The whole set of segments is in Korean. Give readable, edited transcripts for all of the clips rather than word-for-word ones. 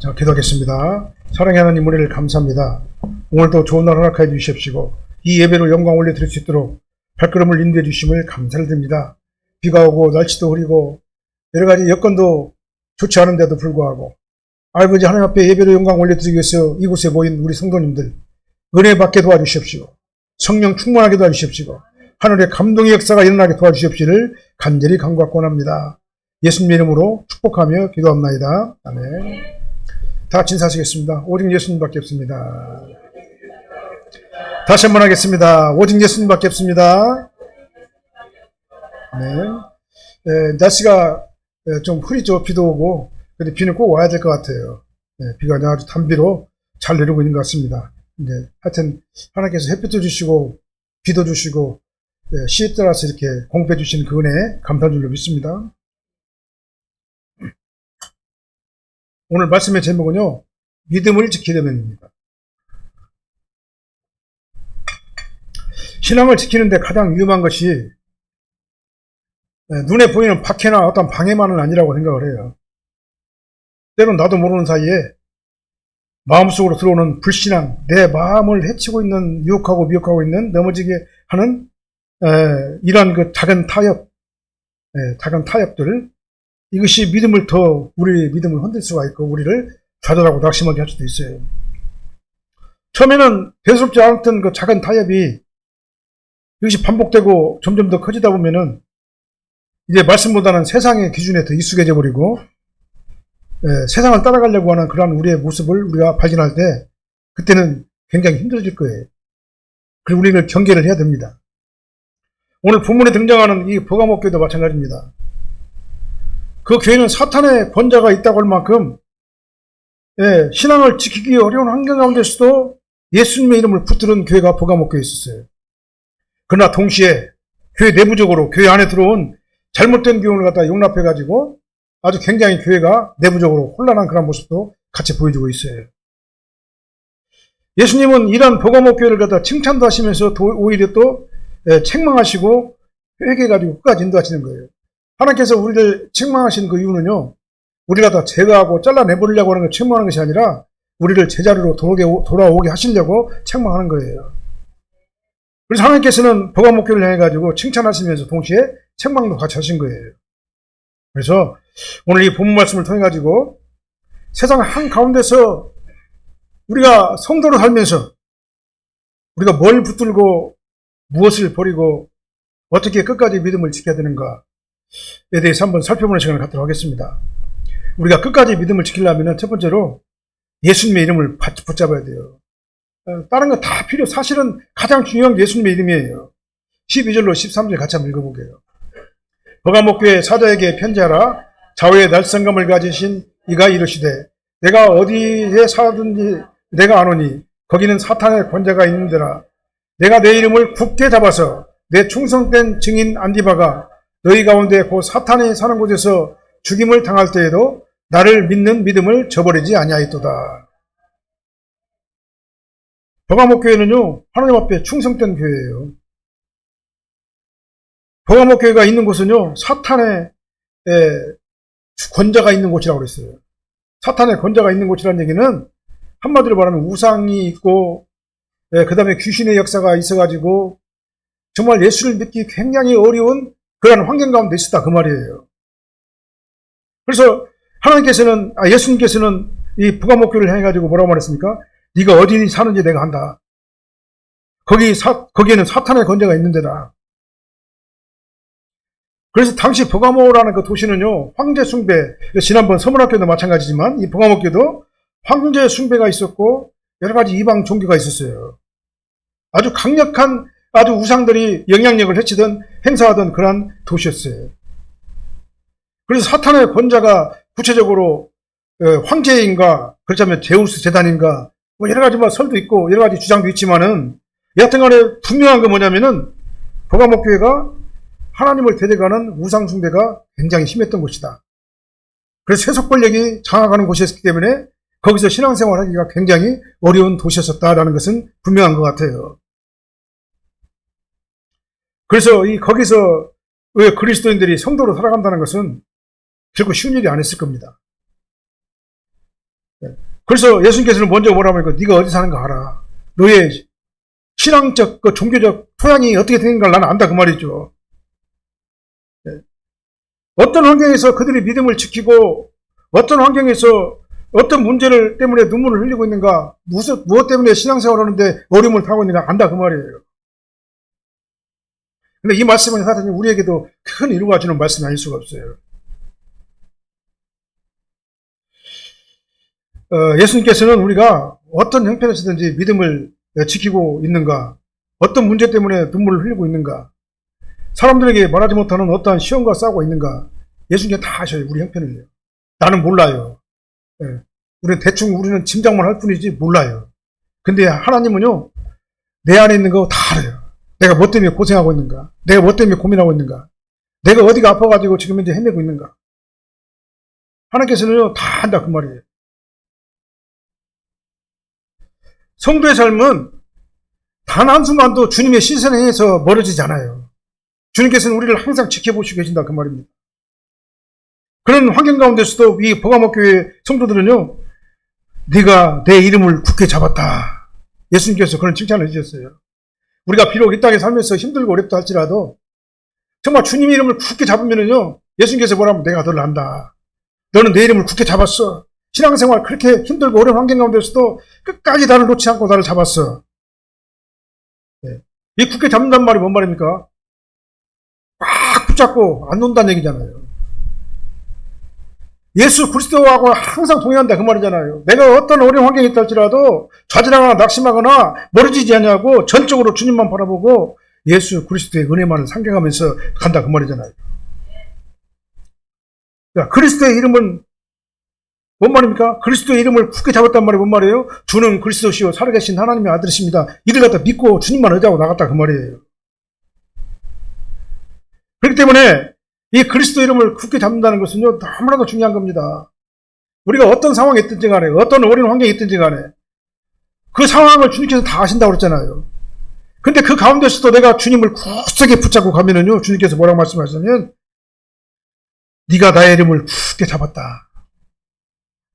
자, 기도하겠습니다. 사랑의 하나님, 은혜를 감사합니다. 오늘도 좋은 날 허락하여 주십시고 이 예배로 영광 올려드릴 수 있도록 발걸음을 인도해 주심을 감사를 드립니다. 비가 오고 날씨도 흐리고 여러 가지 여건도 좋지 않은데도 불구하고 아버지 하나님 앞에 예배로 영광 올려드리기 위해서 이곳에 모인 우리 성도님들 은혜 받게 도와주십시오. 성령 충만하게 도와주십시오. 하늘의 감동의 역사가 일어나게 도와주십시오를 간절히 간구하고 원합니다. 예수님 이름으로 축복하며 기도합나이다. 아멘. 다 같이 인사하시겠습니다. 오직 예수님밖에 없습니다. 다시 한번 하겠습니다. 오직 예수님밖에 없습니다. 네. 날씨가 좀 흐리죠. 비도 오고. 근데 비는 꼭 와야 될 것 같아요. 비가 아주 단비로 잘 내리고 있는 것 같습니다. 하여튼 하나님께서 햇빛도 주시고 비도 주시고 시에 따라서 이렇게 공급해 주시는 그 은혜에 감사한 줄로 믿습니다. 오늘 말씀의 제목은요, 믿음을 지키려면입니다. 신앙을 지키는데 가장 위험한 것이 눈에 보이는 박해나 어떤 방해만은 아니라고 생각을 해요. 때론 나도 모르는 사이에 마음속으로 들어오는 불신앙, 내 마음을 해치고 있는, 유혹하고 미혹하고 있는, 넘어지게 하는 이런 그 작은 타협들, 이것이 우리 믿음을 흔들 수가 있고, 우리를 좌절하고 낙심하게 할 수도 있어요. 처음에는 대수롭지 않았던 그 작은 타협이 이것이 반복되고 점점 더 커지다 보면은 이제 말씀보다는 세상의 기준에 더 익숙해져 버리고, 세상을 따라가려고 하는 그러한 우리의 모습을 우리가 발견할 때, 그때는 굉장히 힘들어질 거예요. 그리고 우리는 경계를 해야 됩니다. 오늘 본문에 등장하는 이 버가모 교회도 마찬가지입니다. 그 교회는 사탄의 권자가 있다고 할 만큼 신앙을 지키기 어려운 환경 가운데서도 예수님의 이름을 붙들은 교회가 버가모 교회에 있었어요. 그러나 동시에 교회 내부적으로 교회 안에 들어온 잘못된 교훈을 갖다 용납해가지고 아주 굉장히 교회가 내부적으로 혼란한 그런 모습도 같이 보여주고 있어요. 예수님은 이러한 버가모 교회를 갖다 칭찬도 하시면서 오히려 또 책망하시고 회개해가지고 끝까지 인도하시는 거예요. 하나님께서 우리를 책망하신 그 이유는요, 우리가 다 제거하고 잘라내버리려고 하는 걸 책망하는 것이 아니라 우리를 제자리로 돌아오게 하시려고 책망하는 거예요. 그래서 하나님께서는 버가모 교회를 향해가지고 칭찬하시면서 동시에 책망도 같이 하신 거예요. 그래서 오늘 이 본문 말씀을 통해가지고 세상 한가운데서 우리가 성도로 살면서 우리가 뭘 붙들고 무엇을 버리고 어떻게 끝까지 믿음을 지켜야 되는가에 대해서 한번 살펴보는 시간을 갖도록 하겠습니다. 우리가 끝까지 믿음을 지키려면 첫 번째로 예수님의 이름을 붙잡아야 돼요. 다른 거 다 사실은 가장 중요한 게 예수님의 이름이에요. 12절로 13절 같이 한번 읽어보게요. 버가모 교회 사도에게 편지하라. 좌우의 날성감을 가지신 이가 이르시되 내가 어디에 사든지 내가 아노니 거기는 사탄의 권자가 있는 데라. 내가 내 이름을 굳게 잡아서 내 충성된 증인 안디바가 너희 가운데 그 사탄이 사는 곳에서 죽임을 당할 때에도 나를 믿는 믿음을 저버리지 아니하였도다. 버가모 교회는요, 하나님 앞에 충성된 교회예요. 버가모 교회가 있는 곳은요, 사탄의 권자가 있는 곳이라고 그랬어요. 사탄의 권자가 있는 곳이라는 얘기는 한마디로 말하면 우상이 있고, 그 다음에 귀신의 역사가 있어가지고 정말 예수를 믿기 굉장히 어려운 그런 환경 가운데 있었다 그 말이에요. 그래서 예수님께서는 이 버가모 교회를 향해가지고 뭐라고 말했습니까? 네가 어디 사는지 내가 안다. 거기에는 사탄의 권자가 있는 데다. 그래서 당시 버가모라는 그 도시는요, 황제 숭배, 지난번 서문학교도 마찬가지지만 이 버가모 교회도 황제 숭배가 있었고 여러 가지 이방 종교가 있었어요. 아주 강력한 아주 우상들이 영향력을 행사하던 그러한 도시였어요. 그래서 사탄의 권자가 구체적으로 황제인가, 그렇다면 제우스 재단인가, 뭐 여러 가지 설도 있고 여러 가지 주장도 있지만은 여하튼간에 분명한 건 뭐냐면은 버가모 교회가 하나님을 대적하는 우상 숭배가 굉장히 심했던 곳이다. 그래서 세속 권력이 장악하는 곳이었기 때문에 거기서 신앙생활하기가 굉장히 어려운 도시였었다라는 것은 분명한 것 같아요. 그래서 거기서 왜 그리스도인들이 성도로 살아간다는 것은 결코 쉬운 일이 아니었을 겁니다. 그래서 예수님께서는 먼저 뭐라고 하니까 네가 어디 사는가 알아. 너의 신앙적, 그 종교적 토양이 어떻게 되는가 나는 안다 그 말이죠. 어떤 환경에서 그들이 믿음을 지키고 어떤 환경에서 어떤 문제를 때문에 눈물을 흘리고 있는가, 무엇 때문에 신앙생활을 하는데 어려움을 타고 있는가 안다 그 말이에요. 근데 이 말씀은 사실 우리에게도 큰 이루가 주는 말씀이 아닐 수가 없어요. 예수님께서는 우리가 어떤 형편에서든지 믿음을 지키고 있는가, 어떤 문제 때문에 눈물을 흘리고 있는가, 사람들에게 말하지 못하는 어떠한 시험과 싸우고 있는가, 예수님께 다 아셔요. 우리 형편을요. 나는 몰라요. 우리는 짐작만 할 뿐이지 몰라요. 근데 하나님은요, 내 안에 있는 거 다 알아요. 내가 뭐 때문에 고생하고 있는가, 내가 뭐 때문에 고민하고 있는가, 내가 어디가 아파가지고 지금 현재 헤매고 있는가. 하나님께서는요, 다 안다 그 말이에요. 성도의 삶은 단 한순간도 주님의 시선에서 멀어지지 않아요. 주님께서는 우리를 항상 지켜보시고 계신다 그 말입니다. 그런 환경 가운데서도 이 버가모교회 성도들은요, 네가 내 이름을 굳게 잡았다. 예수님께서 그런 칭찬을 해주셨어요. 우리가 비록 이 땅에 살면서 힘들고 어렵다 할지라도 정말 주님의 이름을 굳게 잡으면은요, 예수님께서 뭐라면 내가 너를 안다. 너는 내 이름을 굳게 잡았어. 신앙생활 그렇게 힘들고 어려운 환경 가운데서도 끝까지 나를 놓지 않고 나를 잡았어. 이 굳게 잡는다는 말이 뭔 말입니까? 꽉 붙잡고 안 놓는다는 얘기잖아요. 예수 그리스도하고 항상 동행한다 그 말이잖아요. 내가 어떤 어려운 환경이 있다 할지라도 좌절하거나 낙심하거나 멀어지지 않냐고 전적으로 주님만 바라보고 예수 그리스도의 은혜만을 상경하면서 간다 그 말이잖아요. 자, 그리스도의 이름은 뭔 말입니까? 그리스도의 이름을 굳게 잡았단 말이 뭔 말이에요? 주는 그리스도시요 살아계신 하나님의 아들이십니다. 이를 갖다 믿고 주님만 의지하고 나갔다 그 말이에요. 그렇기 때문에 이 그리스도 이름을 굳게 잡는다는 것은요, 너무나도 중요한 겁니다. 우리가 어떤 상황에 있든지 간에, 어떤 어려운 환경에 있든지 간에, 그 상황을 주님께서 다 아신다고 그랬잖아요. 근데 그 가운데서도 내가 주님을 굳게 붙잡고 가면은요, 주님께서 뭐라고 말씀하시냐면, 네가 나의 이름을 굳게 잡았다.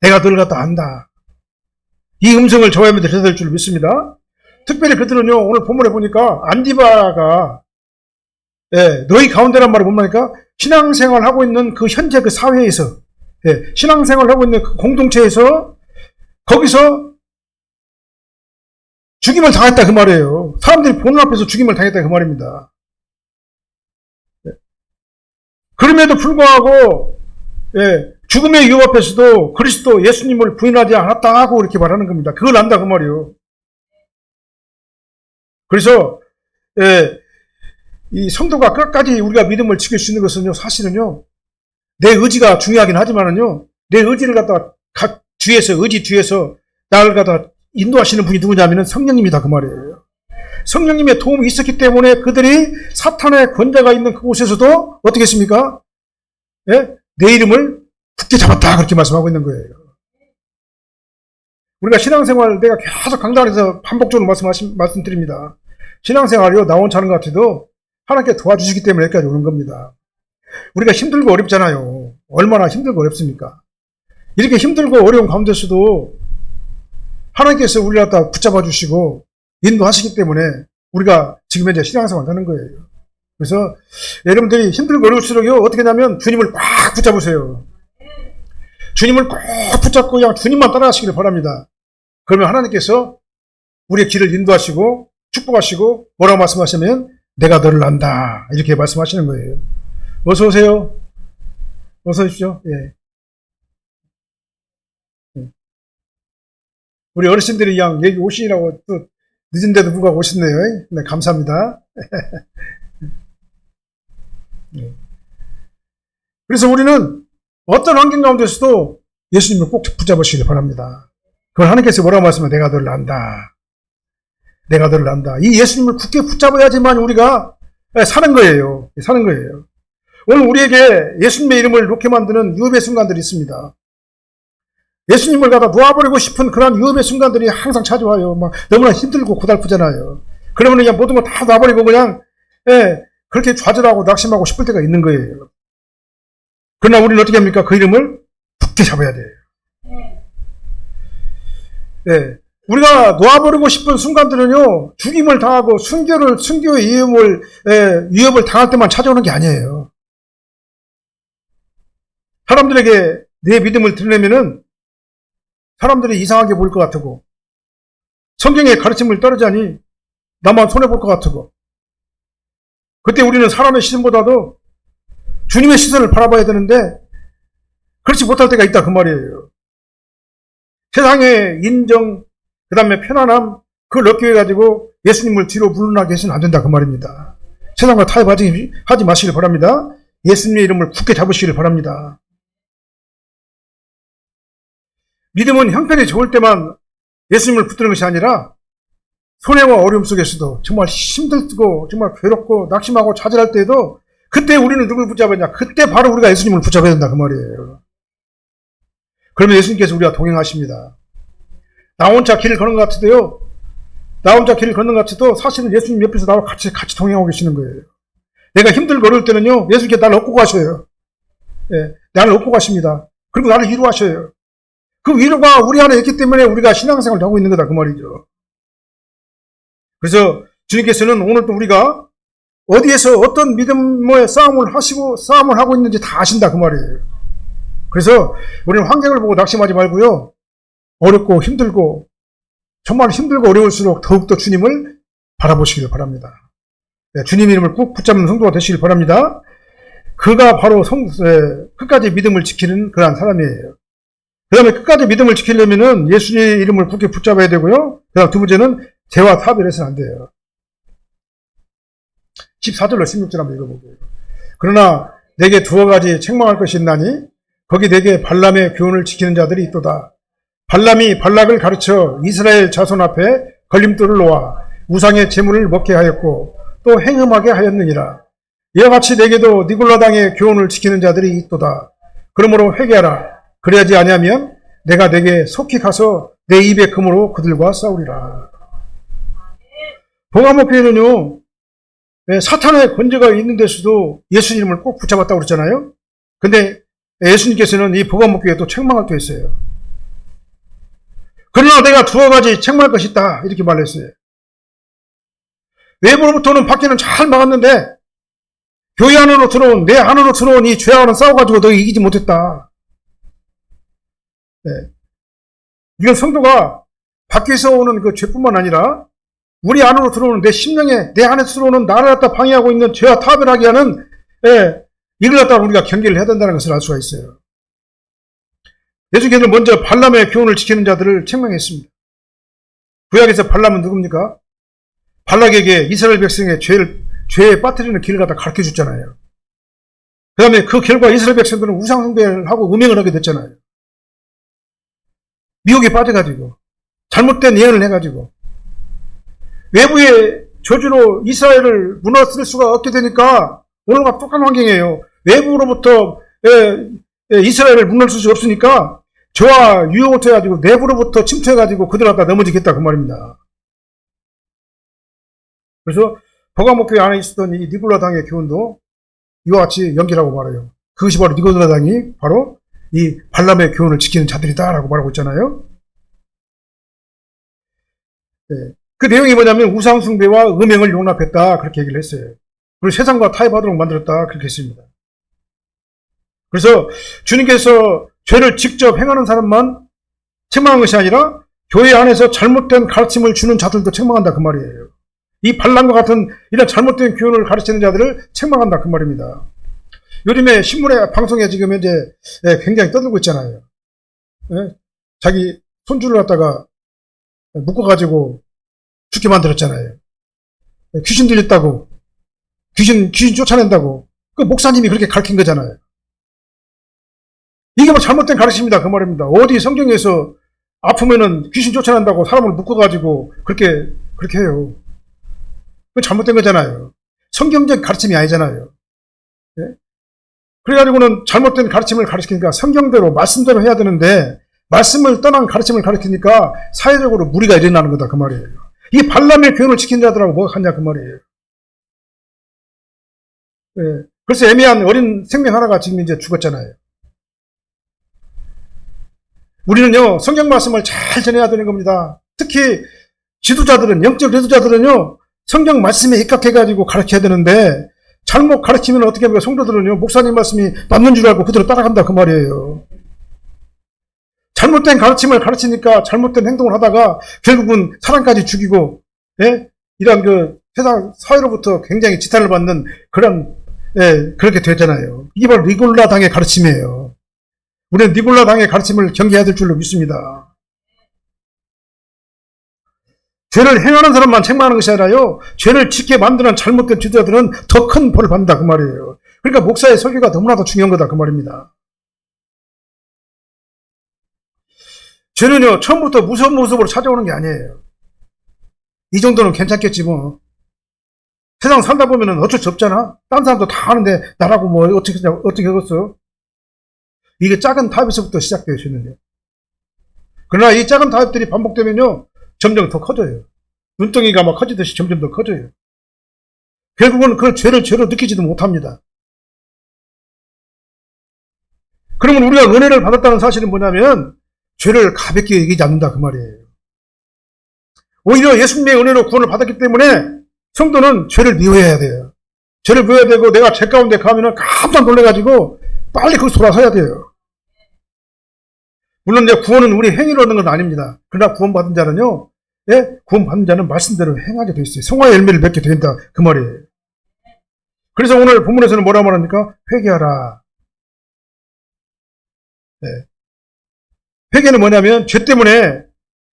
내가 너를 갖다 안다. 이 음성을 저에게 들어야 될 줄 믿습니다. 특별히 그들은요, 오늘 본문에 보니까 안디바가 너희 가운데란 말이 뭔 말입니까? 신앙생활 하고 있는 그 현재 그 사회에서, 신앙생활 하고 있는 그 공동체에서, 거기서 죽임을 당했다 그 말이에요. 사람들이 보는 앞에서 죽임을 당했다 그 말입니다. 그럼에도 불구하고, 죽음의 위협 앞에서도 그리스도 예수님을 부인하지 않았다 하고 이렇게 말하는 겁니다. 그걸 안다 그 말이에요. 그래서, 이 성도가 끝까지 우리가 믿음을 지킬 수 있는 것은요, 사실은요, 내 의지가 중요하긴 하지만은요, 내 의지를 갖다 의지 뒤에서 나를 갖다 인도하시는 분이 누구냐면은 성령님이다 그 말이에요. 성령님의 도움이 있었기 때문에 그들이 사탄의 권자가 있는 그곳에서도 어떻게 했습니까? 내 이름을 굳게 잡았다 그렇게 말씀하고 있는 거예요. 우리가 신앙생활 내가 계속 강단에서 반복적으로 말씀드립니다. 신앙생활이요, 나 혼자 하는 것 같아도 하나님께 도와주시기 때문에 여기까지 오는 겁니다. 우리가 힘들고 어렵잖아요. 얼마나 힘들고 어렵습니까? 이렇게 힘들고 어려운 가운데서도 하나님께서 우리를 갖다 붙잡아 주시고 인도하시기 때문에 우리가 지금 현재 신앙생활을 하는 거예요. 그래서 여러분들이 힘들고 어려울수록요, 어떻게 하냐면 주님을 꽉 붙잡으세요. 주님을 꽉 붙잡고 그냥 주님만 따라가시기를 바랍니다. 그러면 하나님께서 우리의 길을 인도하시고 축복하시고 뭐라고 말씀하시면 내가 너를 안다 이렇게 말씀하시는 거예요. 어서 오세요. 어서 오십시오. 우리 어르신들이 그냥 여기 오시라고 또 늦은데도 불구하고 오셨네요. 네, 감사합니다. 그래서 우리는 어떤 환경 가운데서도 예수님을 꼭 붙잡으시길 바랍니다. 그걸 하나님께서 뭐라고 말씀하면 내가 너를 안다. 내가 너를 안다. 이 예수님을 굳게 붙잡아야지만 우리가 사는 거예요. 사는 거예요. 오늘 우리에게 예수님의 이름을 놓게 만드는 유업의 순간들이 있습니다. 예수님을 갖다 놓아버리고 싶은 그런 유업의 순간들이 항상 찾아와요. 막 너무나 힘들고 고달프잖아요. 그러면 그냥 모든 거 다 놔버리고 그냥 그렇게 좌절하고 낙심하고 싶을 때가 있는 거예요. 그러나 우리는 어떻게 합니까? 그 이름을 굳게 잡아야 돼요. 예. 우리가 놓아버리고 싶은 순간들은요, 죽임을 당하고 순교의 위협을 당할 때만 찾아오는 게 아니에요. 사람들에게 내 믿음을 드리려면은 사람들이 이상하게 보일 것 같고, 성경의 가르침을 따르자니 나만 손해볼 것 같고, 그때 우리는 사람의 시선보다도 주님의 시선을 바라봐야 되는데, 그렇지 못할 때가 있다 그 말이에요. 세상의 인정, 그 다음에 편안함, 그걸 얻기 위해 가지고 예수님을 뒤로 물러나게 해서는 안 된다 그 말입니다. 세상과 타협하지 마시길 바랍니다. 예수님의 이름을 굳게 잡으시길 바랍니다. 믿음은 형편이 좋을 때만 예수님을 붙드는 것이 아니라 손해와 어려움 속에서도 정말 힘들고 정말 괴롭고 낙심하고 좌절할 때에도 그때 우리는 누굴 붙잡았냐? 그때 바로 우리가 예수님을 붙잡아야 된다 그 말이에요. 그러면 예수님께서 우리와 동행하십니다. 나 혼자 길을 걷는 것 같아도요. 나 혼자 길을 걷는 것 같아도 사실은 예수님 옆에서 나와 같이 동행하고 계시는 거예요. 내가 힘들고 어려울 때는요. 예수님께서 나를 업고 가셔요. 예, 나를 업고 가십니다. 그리고 나를 위로하셔요. 그 위로가 우리 안에 있기 때문에 우리가 신앙생활을 하고 있는 거다 그 말이죠. 그래서 주님께서는 오늘 또 우리가 어디에서 어떤 믿음의 싸움을 하고 있는지 다 아신다 그 말이에요. 그래서 우리는 환경을 보고 낙심하지 말고요. 어렵고 힘들고 정말 힘들고 어려울수록 더욱더 주님을 바라보시길 바랍니다. 네, 주님 이름을 꾹 붙잡는 성도가 되시길 바랍니다. 그가 바로 끝까지 믿음을 지키는 그러한 사람이에요. 그 다음에 끝까지 믿음을 지키려면은 예수님의 이름을 굳게 붙잡아야 되고요. 그 다음 두 번째는 죄와 타협을 해서는 안 돼요. 14절로 16절 한번 읽어볼게요. 그러나 내게 두어 가지 책망할 것이 있나니 거기 내게 발람의 교훈을 지키는 자들이 있도다. 발람이 발락을 가르쳐 이스라엘 자손 앞에 걸림돌을 놓아 우상의 제물을 먹게 하였고 또 행음하게 하였느니라. 이와 같이 내게도 니골라당의 교훈을 지키는 자들이 있도다. 그러므로 회개하라. 그래야지 아니하면 내가 내게 속히 가서 내 입의 금으로 그들과 싸우리라. 복암목교회는요, 사탄의 권세가 있는 데서도 예수 이름을 꼭 붙잡았다고 그랬잖아요. 근데 예수님께서는 이 복암목교회에 또 책망할 게 있어요. 그러나 내가 두어 가지 책망할 것이 있다. 이렇게 말했어요. 외부로부터는 밖에는 잘 막았는데 교회 안으로 들어온, 내 안으로 들어온 이 죄와는 싸워가지고 너희 이기지 못했다. 네. 이건 성도가 밖에서 오는 그 죄뿐만 아니라 우리 안으로 들어오는 내 심령에, 내 안에 들어오는 나를 갖다 방해하고 있는 죄와 타협하게 하는, 이걸 갖다 우리가 경계를 해야 된다는 것을 알 수가 있어요. 예수께서는 먼저 발람의 교훈을 지키는 자들을 책망했습니다. 구약에서 발람은 누굽니까? 발락에게 이스라엘 백성의 죄에 빠뜨리는 길을 갖다 가르쳐 줬잖아요. 그 다음에 그 결과 이스라엘 백성들은 우상숭배를 하고 음행을 하게 됐잖아요. 미혹에 빠져가지고, 잘못된 예언을 해가지고, 외부의 저주로 이스라엘을 무너뜨릴 수가 없게 되니까, 오늘과 똑같은 환경이에요. 외부로부터 이스라엘을 무너뜨릴 수 없으니까, 저와 유혹을 해가지고, 내부로부터 침투해가지고, 그들 갖다 넘어지겠다, 그 말입니다. 그래서, 버가목교회 안에 있었던 이 니골라당의 교훈도 이와 같이 연결하고 말해요. 그것이 바로 니골라당이 바로 이 발람의 교훈을 지키는 자들이다라고 말하고 있잖아요. 네. 그 내용이 뭐냐면 우상숭배와 음행을 용납했다 그렇게 얘기를 했어요. 그리고 세상과 타협하도록 만들었다 그렇게 했습니다. 그래서 주님께서 죄를 직접 행하는 사람만 책망한 것이 아니라 교회 안에서 잘못된 가르침을 주는 자들도 책망한다 그 말이에요. 이 발람과 같은 이런 잘못된 교훈을 가르치는 자들을 책망한다 그 말입니다. 요즘에 신문에 방송에 지금 현재 굉장히 떠들고 있잖아요. 자기 손주를 갖다가 묶어가지고 죽게 만들었잖아요. 귀신 들렸다고, 귀신 쫓아낸다고 그 목사님이 그렇게 가르친 거잖아요. 이게 뭐 잘못된 가르침이다 그 말입니다. 어디 성경에서 아프면은 귀신 쫓아낸다고 사람을 묶어가지고 그렇게 해요. 그건 잘못된 거잖아요. 성경적 가르침이 아니잖아요. 네? 그래가지고는 잘못된 가르침을 가르치니까 성경대로 말씀대로 해야 되는데 말씀을 떠난 가르침을 가르치니까 사회적으로 무리가 일어나는 거다 그 말이에요. 이 발람의 교훈을 지킨 자들하고 뭐가 같냐 그 말이에요. 네. 그래서 애매한 어린 생명 하나가 지금 이제 죽었잖아요. 우리는요, 성경 말씀을 잘 전해야 되는 겁니다. 특히 지도자들은, 영적 지도자들은요, 성경 말씀에 입각해가지고 가르쳐야 되는데, 잘못 가르치면 어떻게 합니까? 성도들은요, 목사님 말씀이 맞는 줄 알고 그대로 따라간다, 그 말이에요. 잘못된 가르침을 가르치니까 잘못된 행동을 하다가 결국은 사람까지 죽이고, 예? 이런 그 세상 사회로부터 굉장히 지탄을 받는 그런, 예, 그렇게 되잖아요. 이게 바로 니골라 당의 가르침이에요. 우리는 니골라 당의 가르침을 경계해야 될 줄로 믿습니다. 죄를 행하는 사람만 책망하는 것이 아니라요, 죄를 짓게 만드는 잘못된 지도자들은 더 큰 벌을 받는다, 그 말이에요. 그러니까 목사의 설교가 너무나도 중요한 거다, 그 말입니다. 죄는요, 처음부터 무서운 모습으로 찾아오는 게 아니에요. 이 정도는 괜찮겠지, 뭐. 세상 살다 보면은 어쩔 수 없잖아? 딴 사람도 다 하는데, 나라고 뭐, 어떻게 하겠어? 이게 작은 타입에서부터 시작돼요, 죄는요. 그러나 이 작은 타입들이 반복되면요, 점점 더 커져요. 눈덩이가 막 커지듯이 점점 더 커져요. 결국은 그 죄를 죄로 느끼지도 못합니다. 그러면 우리가 은혜를 받았다는 사실은 뭐냐면, 죄를 가볍게 여기지 않는다, 그 말이에요. 오히려 예수님의 은혜로 구원을 받았기 때문에 성도는 죄를 미워해야 돼요. 죄를 미워해야 되고, 내가 죄 가운데 가면은 깜짝 놀래가지고 빨리 거기서 돌아서야 돼요. 물론 이제 구원은 우리 행위로 얻는 건 아닙니다. 그러나 구원받은 자는요, 예? 구원받은 자는 말씀대로 행하게 돼 있어요. 성화의 열매를 맺게 된다, 그 말이에요. 그래서 오늘 본문에서는 뭐라 말합니까? 회개하라. 네. 회개는 뭐냐면 죄 때문에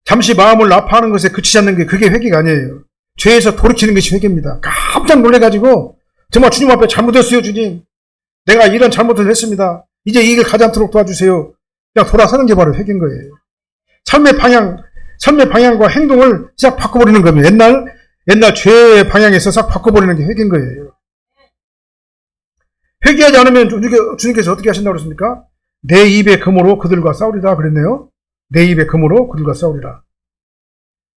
잠시 마음을 아파하는 것에 그치지 않는 게 그게 회개가 아니에요. 죄에서 돌이키는 것이 회개입니다. 깜짝 놀래가지고 정말 주님 앞에 잘못했어요, 주님. 내가 이런 잘못을 했습니다. 이제 이 길 가지 않도록 도와주세요. 그냥 돌아서는 게 바로 회개인 거예요. 삶의 방향과 행동을 싹 바꿔버리는 겁니다. 옛날 죄의 방향에서 싹 바꿔버리는 게 회개인 거예요. 회개하지 않으면 주님께서 어떻게 하신다고 그랬습니까? 내 입의 금으로 그들과 싸우리라 그랬네요. 내 입의 금으로 그들과 싸우리라.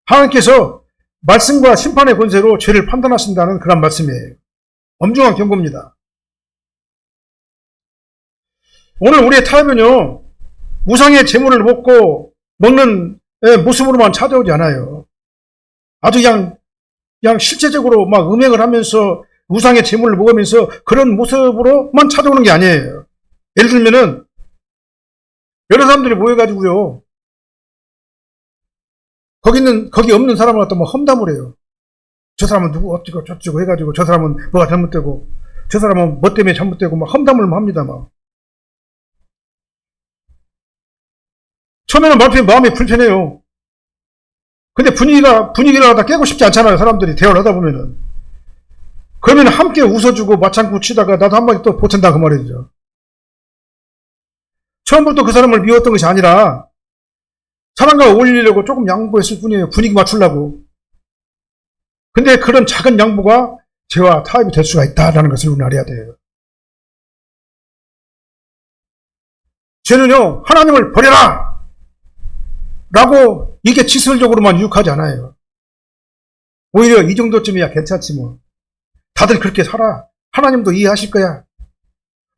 하나님께서 말씀과 심판의 권세로 죄를 판단하신다는 그런 말씀이에요. 엄중한 경고입니다. 오늘 우리의 타협은요, 우상의 재물을 먹는 모습으로만 찾아오지 않아요. 아주 그냥 실제적으로 막 음행을 하면서 우상의 재물을 먹으면서 그런 모습으로만 찾아오는 게 아니에요. 예를 들면은 여러 사람들이 모여가지고요, 거기 없는 사람을 갖다 막 험담을 해요. 저 사람은 누구 어쩌고 저쩌고 해가지고, 저 사람은 뭐가 잘못되고, 저 사람은 뭐 때문에 잘못되고, 막 험담을 합니다, 막. 처음에는 마음이 불편해요. 근데 분위기를 하다 깨고 싶지 않잖아요, 사람들이 대화를 하다 보면은. 그러면 함께 웃어주고 맞장구 치다가 나도 한마디 또 보탠다, 그 말이죠. 처음부터 그 사람을 미웠던 것이 아니라 사람과 어울리려고 조금 양보했을 뿐이에요. 분위기 맞추려고. 근데 그런 작은 양보가 죄와 타협이 될 수가 있다는 것을 우리는 알아야 돼요. 죄는요, 하나님을 버려라! 라고 이게 직설적으로만 유혹하지 않아요. 오히려 이 정도쯤이야 괜찮지 뭐. 다들 그렇게 살아. 하나님도 이해하실 거야.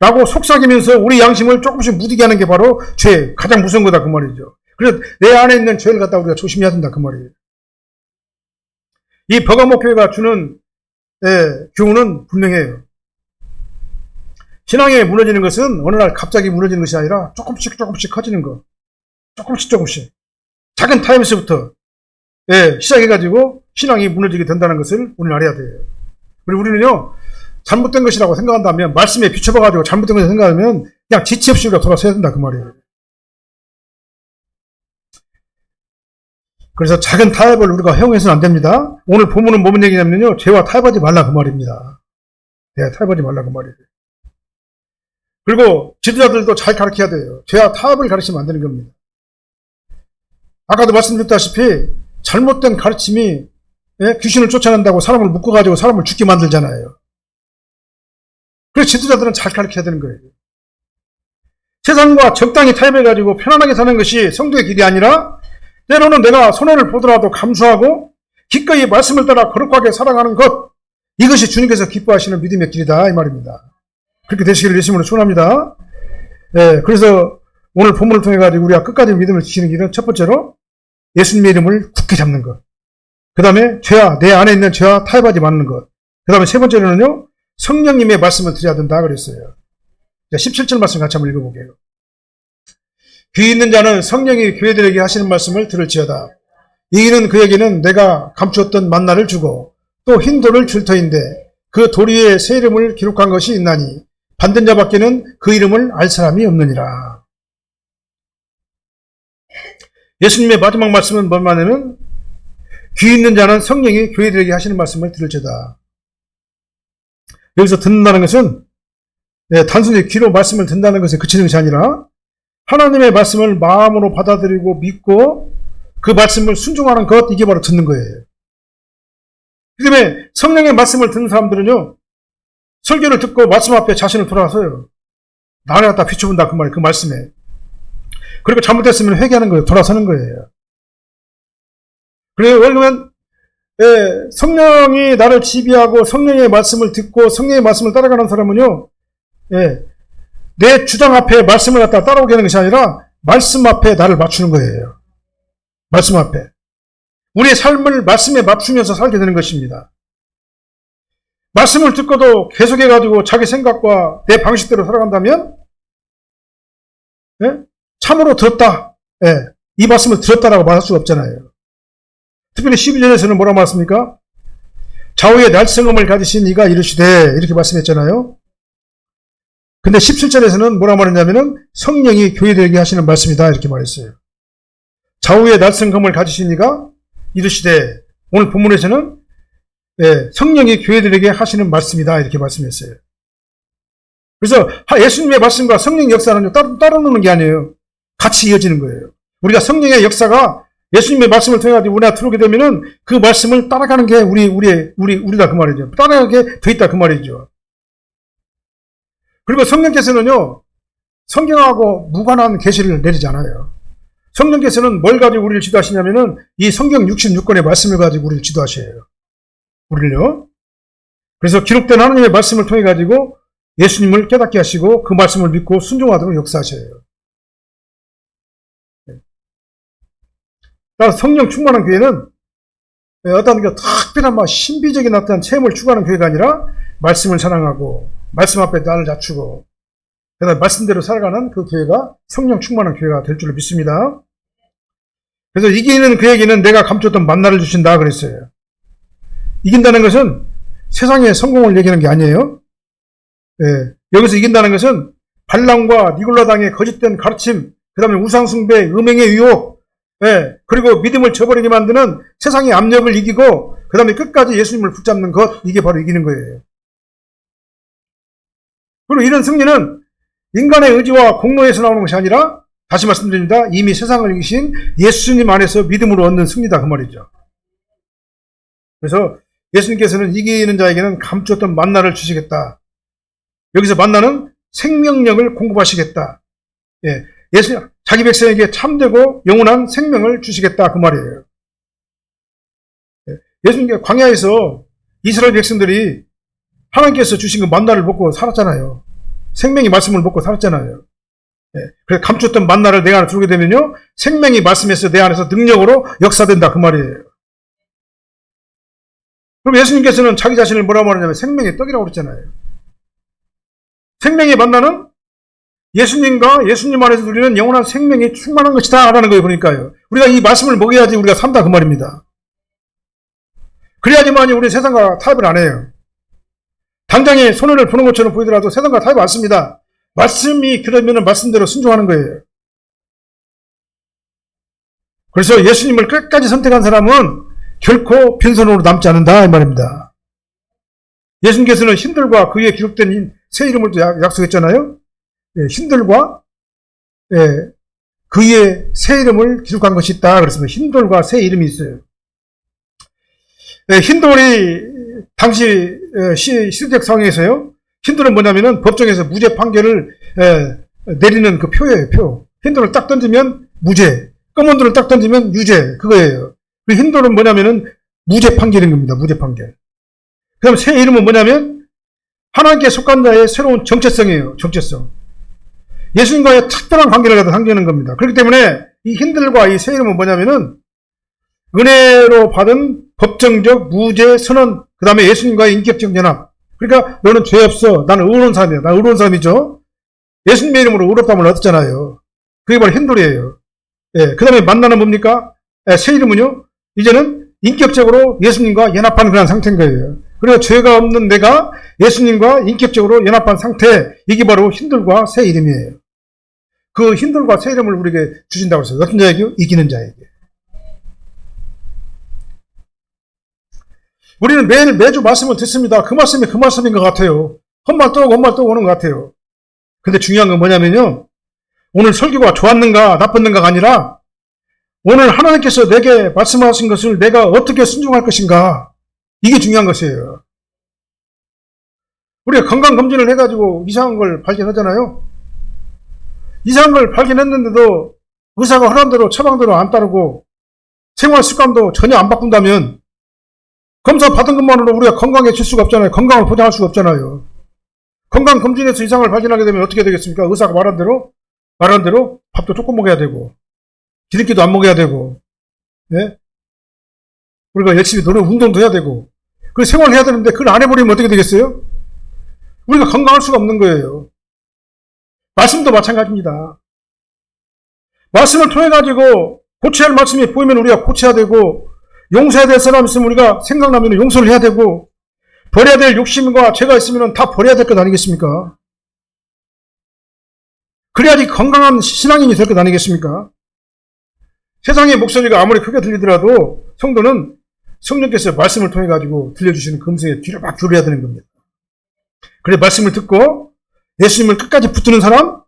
라고 속삭이면서 우리 양심을 조금씩 무디게 하는 게 바로 죄, 가장 무서운 거다, 그 말이죠. 그래서 내 안에 있는 죄를 갖다 우리가 조심해야 된다, 그 말이에요. 이 버가모 교회가 주는 교훈은 분명해요. 신앙이 무너지는 것은 어느 날 갑자기 무너지는 것이 아니라 조금씩 커지는 거. 조금씩. 작은 타임에서부터 시작해가지고 신앙이 무너지게 된다는 것을 우리는 알아야 돼요. 그리고 우리는요, 잘못된 것이라고 생각한다면, 말씀에 비춰봐가지고 잘못된 것이라고 생각하면 그냥 지체 없이 우리가 돌아서야 된다, 그 말이에요. 그래서 작은 타협을 우리가 허용해서는 안 됩니다. 오늘 본문은 뭔 얘기냐면요, 죄와 타협하지 말라, 그 말입니다. 타협하지 말라, 그 말이에요. 그리고 지도자들도 잘 가르쳐야 돼요. 죄와 타협을 가르치면 안 되는 겁니다. 아까도 말씀드렸다시피 잘못된 가르침이 귀신을 쫓아낸다고 사람을 묶어가지고 사람을 죽게 만들잖아요. 그래서 지도자들은 잘 가르쳐야 되는 거예요. 세상과 적당히 타협해가지고 편안하게 사는 것이 성도의 길이 아니라, 때로는 내가 손해를 보더라도 감수하고 기꺼이 말씀을 따라 거룩하게 살아가는 것, 이것이 주님께서 기뻐하시는 믿음의 길이다, 이 말입니다. 그렇게 되시기를 예수님으로 축원합니다. 그래서 오늘 본문을 통해 가지고 우리가 끝까지 믿음을 지키는 길은 첫 번째로 예수님의 이름을 굳게 잡는 것. 그 다음에 죄와, 내 안에 있는 죄와 타협하지 말는 것. 그 다음에 세 번째로는요, 성령님의 말씀을 드려야 된다 그랬어요. 17절 말씀 같이 한번 읽어볼게요. 귀 있는 자는 성령이 교회들에게 하시는 말씀을 들을지어다. 이기는 그에게는 내가 감추었던 만나를 주고 또 흰 돌을 줄 터인데 그 돌 위에 새 이름을 기록한 것이 있나니 받는 자밖에는 그 이름을 알 사람이 없느니라. 예수님의 마지막 말씀은 뭔 말이냐면 귀 있는 자는 성령이 교회들에게 하시는 말씀을 들을지어다. 여기서 듣는다는 것은 단순히 귀로 말씀을 듣는다는 것에 그치는 것이 아니라 하나님의 말씀을 마음으로 받아들이고 믿고 그 말씀을 순종하는 것, 이게 바로 듣는 거예요. 그 다음에 성령의 말씀을 듣는 사람들은요, 설교를 듣고 말씀 앞에 자신을 돌아서요. 나를 갖다 비춰본다 그 말이에요. 그 말씀에. 그리고 잘못했으면 회개하는 거예요. 돌아서는 거예요. 그래요. 그러면 성령이 나를 지배하고 성령의 말씀을 듣고 성령의 말씀을 따라가는 사람은요, 내 주장 앞에 말씀을 갖다 따라오게 하는 것이 아니라 말씀 앞에 나를 맞추는 거예요. 말씀 앞에. 우리의 삶을 말씀에 맞추면서 살게 되는 것입니다. 말씀을 듣고도 계속해가지고 자기 생각과 내 방식대로 살아간다면, 참으로 들었다. 이 말씀을 들었다라고 말할 수가 없잖아요. 특별히 12절에서는 뭐라고 말했습니까? 좌우의 날성음을 가지신 이가 이르시되, 이렇게 말씀했잖아요. 근데 17절에서는 뭐라고 말했냐면은 성령이 교회들에게 하시는 말씀이다, 이렇게 말했어요. 좌우의 날성음을 가지신 이가 이르시되, 오늘 본문에서는 성령이 교회들에게 하시는 말씀이다, 이렇게 말씀했어요. 그래서 예수님의 말씀과 성령의 역사는 따로 노는 게 아니에요. 같이 이어지는 거예요. 우리가 성령의 역사가 예수님의 말씀을 통해 가지고 우리가 들어오게 되면은 그 말씀을 따라가는 게 우리다 그 말이죠. 따라가게 돼 있다 그 말이죠. 그리고 성령께서는요, 성경하고 무관한 계시를 내리지 않아요. 성령께서는 뭘 가지고 우리를 지도하시냐면은 이 성경 66권의 말씀을 가지고 우리를 지도하셔요. 우리를요. 그래서 기록된 하나님의 말씀을 통해 가지고 예수님을 깨닫게 하시고 그 말씀을 믿고 순종하도록 역사하셔요. 따라서 성령 충만한 교회는 어떤 특별한 신비적인 어떤 체험을 추구하는 교회가 아니라 말씀을 사랑하고 말씀 앞에 나를 낮추고 그다음에 말씀대로 살아가는 그 교회가 성령 충만한 교회가 될 줄로 믿습니다. 그래서 이기는 그에게는 내가 감췄던 만나를 주신다 그랬어요. 이긴다는 것은 세상의 성공을 얘기하는 게 아니에요. 여기서 이긴다는 것은 발람과 니골라당의 거짓된 가르침, 그 다음에 우상숭배, 음행의 유혹, 그리고 믿음을 저버리게 만드는 세상의 압력을 이기고 그 다음에 끝까지 예수님을 붙잡는 것, 이게 바로 이기는 거예요. 그리고 이런 승리는 인간의 의지와 공로에서 나오는 것이 아니라 다시 말씀드립니다. 이미 세상을 이기신 예수님 안에서 믿음으로 얻는 승리다 그 말이죠. 그래서 예수님께서는 이기는 자에게는 감추었던 만나를 주시겠다. 여기서 만나는 생명력을 공급하시겠다. 예수님 자기 백성에게 참되고 영원한 생명을 주시겠다 그 말이에요. 예수님께 광야에서 이스라엘 백성들이 하나님께서 주신 그 만나를 먹고 살았잖아요. 생명의 말씀을 먹고 살았잖아요. 그래서 감췄던 만나를 내 안에 두게 되면요, 생명이 말씀에서 내 안에서 능력으로 역사된다 그 말이에요. 그럼 예수님께서는 자기 자신을 뭐라고 말하냐면 생명의 떡이라고 그랬잖아요. 생명의 만나는 예수님과 예수님 안에서 누리는 영원한 생명이 충만한 것이다 라는 거예요. 그러니까요, 우리가 이 말씀을 먹여야지 우리가 산다 그 말입니다. 그래야지만이 우리 세상과 타협을 안 해요. 당장에 손해를 보는 것처럼 보이더라도 세상과 타협 안 씁니다. 말씀이 그러면 말씀대로 순종하는 거예요. 그래서 예수님을 끝까지 선택한 사람은 결코 빈손으로 남지 않는다 이 말입니다. 예수님께서는 신들과 그에 기록된 새 이름을 약속했잖아요. 신들과 그의 새 이름을 기록한 것이 있다 그랬습니다. 흰돌과 새 이름이 있어요. 흰돌이 당시 시대적 상황에서요, 흰돌은 뭐냐면은 법정에서 무죄 판결을 내리는 그 표예요, 표. 흰돌을 딱 던지면 무죄, 검은 돌을 딱 던지면 유죄, 그거예요. 그 흰돌은 뭐냐면은 무죄 판결인 겁니다, 무죄 판결. 그 다음 새 이름은 뭐냐면 하나님께 속한 자의 새로운 정체성이에요, 정체성. 예수님과의 특별한 관계를 갖다 상징하는 겁니다. 그렇기 때문에 이 힌들과 이 새 이름은 뭐냐면은 은혜로 받은 법정적 무죄 선언, 그 다음에 예수님과의 인격적 연합. 그러니까 너는 죄 없어. 나는 의로운 사람이야. 나 의로운 사람이죠. 예수님의 이름으로 의롭다함을 얻었잖아요. 그게 바로 힌들이에요. 예, 그 다음에 만나는 뭡니까? 새 이름은요, 이제는 인격적으로 예수님과 연합한 그런 상태인 거예요. 그래서 죄가 없는 내가 예수님과 인격적으로 연합한 상태, 이게 바로 힌들과 새 이름이에요. 그 힌들과 새 이름을 우리에게 주신다고 했어요. 어떤 자에게요? 이기는 자에게. 우리는 매주 말씀을 듣습니다. 그 말씀이 그 말씀인 것 같아요. 헛말 또 오는 것 같아요. 근데 중요한 건 뭐냐면요, 오늘 설교가 좋았는가 나빴는가가 아니라 오늘 하나님께서 내게 말씀하신 것을 내가 어떻게 순종할 것인가, 이게 중요한 것이에요. 우리가 건강검진을 해가지고 이상한 걸 발견하잖아요. 이상한 걸 발견했는데도 의사가 허락한 대로 처방대로 안 따르고 생활 습관도 전혀 안 바꾼다면 검사 받은 것만으로 우리가 건강해질 수가 없잖아요. 건강을 보장할 수가 없잖아요. 건강검진에서 이상을 발견하게 되면 어떻게 되겠습니까? 의사가 말한 대로 밥도 조금 먹어야 되고 기름기도 안 먹어야 되고, 네? 우리가 열심히 운동도 해야 되고, 그 생활을 해야 되는데 그걸 안 해버리면 어떻게 되겠어요? 우리가 건강할 수가 없는 거예요. 말씀도 마찬가지입니다. 말씀을 통해가지고 고쳐야 할 말씀이 보이면 우리가 고쳐야 되고, 용서해야 될 사람 있으면 우리가 생각나면 용서를 해야 되고, 버려야 될 욕심과 죄가 있으면 다 버려야 될 것 아니겠습니까? 그래야지 건강한 신앙인이 될 것 아니겠습니까? 세상의 목소리가 아무리 크게 들리더라도 성도는 성령께서 말씀을 통해 가지고 들려주시는 금성에 귀를 막 기울여야 되는 겁니다. 그래 말씀을 듣고 예수님을 끝까지 붙드는 사람,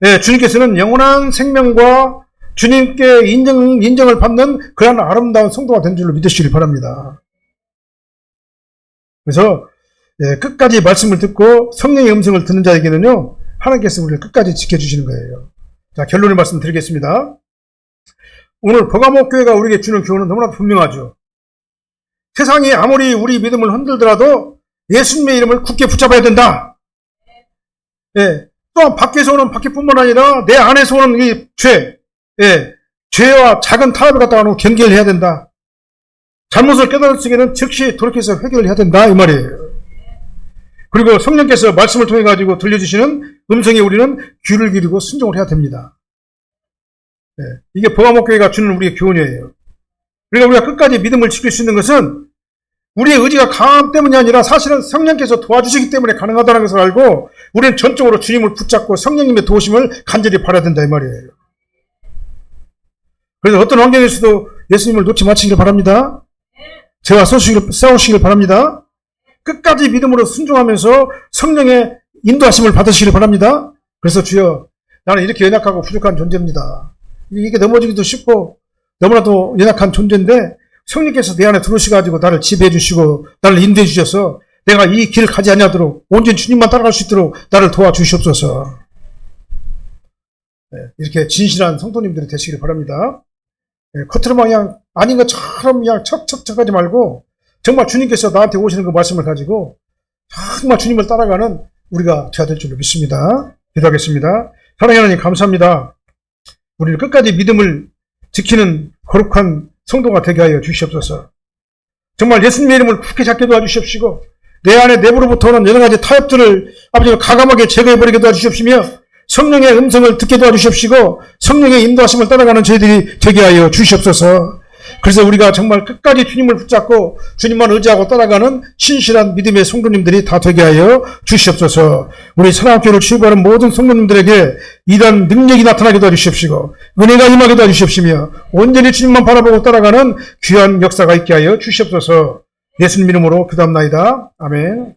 네, 주님께서는 영원한 생명과 주님께 인정을 받는 그런 아름다운 성도가 된 줄로 믿으시길 바랍니다. 그래서 끝까지 말씀을 듣고 성령의 음성을 듣는 자에게는요, 하나님께서 우리를 끝까지 지켜주시는 거예요. 자, 결론을 말씀드리겠습니다. 오늘 버가모 교회가 우리에게 주는 교훈은 너무나 분명하죠. 세상이 아무리 우리 믿음을 흔들더라도 예수님의 이름을 굳게 붙잡아야 된다. 예, 또한 밖에서 오는 박해뿐만 아니라 내 안에서 오는 이 죄, 예, 죄와 작은 타협을 갖다가 경계를 해야 된다. 잘못을 깨달을 적에는 즉시 돌이켜서 회개를 해야 된다, 이 말이에요. 그리고 성령께서 말씀을 통해 가지고 들려주시는 음성에 우리는 귀를 기울이고 순종을 해야 됩니다. 네, 이게 버가모 교회가 주는 우리의 교훈이에요. 그러니까 우리가 끝까지 믿음을 지킬 수 있는 것은 우리의 의지가 강함 때문이 아니라 사실은 성령께서 도와주시기 때문에 가능하다는 것을 알고 우리는 전적으로 주님을 붙잡고 성령님의 도우심을 간절히 바라야 된다, 이 말이에요. 그래서 어떤 환경에서도 예수님을 놓지 마시길 바랍니다. 죄와 싸우시길 바랍니다. 끝까지 믿음으로 순종하면서 성령의 인도하심을 받으시길 바랍니다. 그래서 주여, 나는 이렇게 연약하고 부족한 존재입니다. 이게 넘어지기도 쉽고 너무나도 연약한 존재인데 성령께서 내 안에 들어오셔가지고 나를 지배해 주시고 나를 인도해 주셔서 내가 이 길을 가지 아니하도록 온전히 주님만 따라갈 수 있도록 나를 도와주시옵소서. 네, 이렇게 진실한 성도님들이 되시길 바랍니다. 네, 겉으로만 그냥 아닌 것처럼 그냥 척척척하지 말고 정말 주님께서 나한테 오시는 그 말씀을 가지고 정말 주님을 따라가는 우리가 되어야 될 줄로 믿습니다. 기도하겠습니다. 사랑하는 하나님, 감사합니다. 우리를 끝까지 믿음을 지키는 거룩한 성도가 되게 하여 주시옵소서. 정말 예수님의 이름을 굳게 잡게 도와주시옵시고 내 안에 내부로부터 오는 여러 가지 타협들을 아버지가 가감하게 제거해버리게 도와주시옵시며 성령의 음성을 듣게 도와주시옵시고 성령의 인도하심을 따라가는 저희들이 되게 하여 주시옵소서. 그래서 우리가 정말 끝까지 주님을 붙잡고 주님만 의지하고 따라가는 신실한 믿음의 성도님들이 다 되게 하여 주시옵소서. 우리 사랑교회를 치유하는 모든 성도님들에게 이런 능력이 나타나게 도와주시옵시고 은혜가 임하게 도와주시옵시며 온전히 주님만 바라보고 따라가는 귀한 역사가 있게 하여 주시옵소서. 예수님 이름으로 기도합나이다. 아멘.